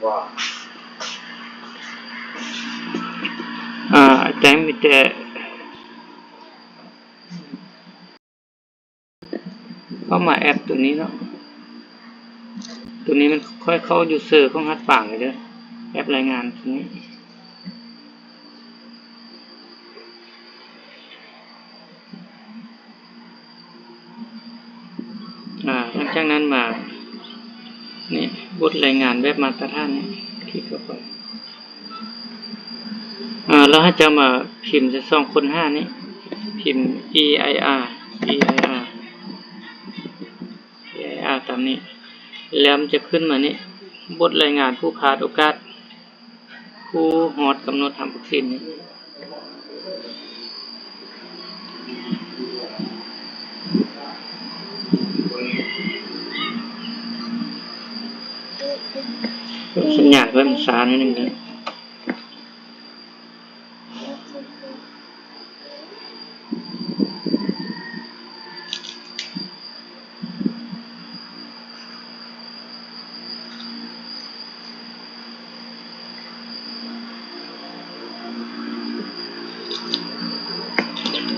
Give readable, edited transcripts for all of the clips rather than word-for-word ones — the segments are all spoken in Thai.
แต่มีแต่เข้ามาแอปตัวนี้เนาะตัวนี้มันค่อยเข้ายูเซอร์ของฮัดป่างเลยเด้อแอปรายงานตัวนี้หลังจากนั้นมานี่บทรายงานเว็บมาตรฐานนี่คลิกเข้าไปแล้วให้จะมาพิมพ์จะ2 คน 5นี้พิมพ์ EIR ตามนี้แล้วมันจะขึ้นมานี่บทรายงานผู้พลาดโอกาสผู้ฮอดกำหนดทำวัคซีนนี่สัญญาณเพิ่มช้านิดนึงนะ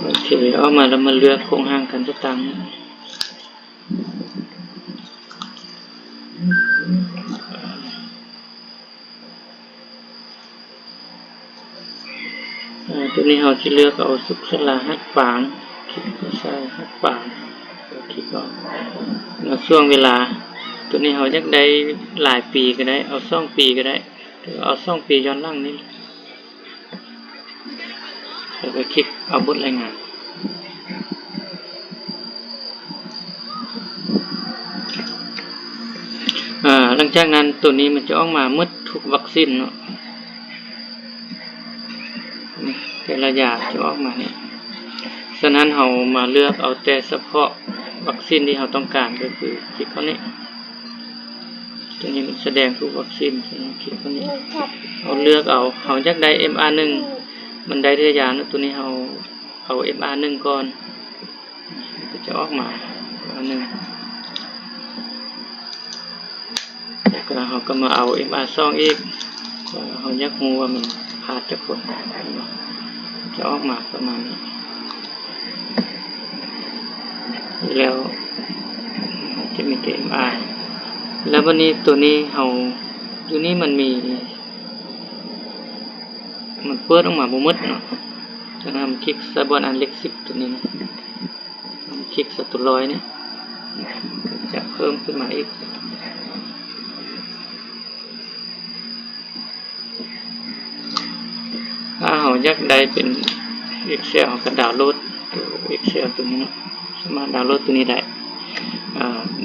โอเคเอามาแล้วมาเลือกโครงห่างกันต่างๆตัวนี้เราจะเลือกเอาสุขสลาฮัดฝางคลิกเข้าใส่ฮัดฝางคลิกออกแล้วช่วงเวลาตัวนี้เราอยากได้หลายปีก็ได้เอา2 ปีก็ได้หรือเอา2 ปีย้อนหลังนี่แล้วก็คลิกเอาบทรายงานหลังจากนั้นตัวนี้มันจะออกมาหมดทุกวัคซีนเนาะแต่ละอย่างจะออกมานี่ฉะนั้นเรามาเลือกเอาแต่เฉพาะวัคซีนที่เราต้องการก็คือคลิกเข้านี้ตัวนี้มันแสดงทุกวัคซีนคลิกเข้านี้เราเลือกเอาอยากได้ MR1 มันได้ทีละอย่างนะตัวนี้เราเอา MR1 ก่อนก็จะออกมา MR1 แล้วก็เราก็มาเอา MR2 อีกเราอยากรู้ว่ามันพลาดจากคนจะออกมาประมาณนี้แล้วจะมีตัว MR แล้ววันนี้ตัวนี้เราอยู่นี่มันเปิดออกมาบ่หมดเนาะฉะนั้นคลิกซะบนอันเล็ก10ตัวนี้นะคลิกซะตัว100เนี่ยจะเพิ่มขึ้นมาอีกถ้าเราอยากได้เป็น Excel ก็ดาวน์โหลดตัว Excel ตัวนี้เนาะสามารถดาวน์โหลดตัวนี้ได้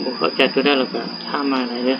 บ่เข้าใจตัวได้แล้วก็ถามมาได้เด้อ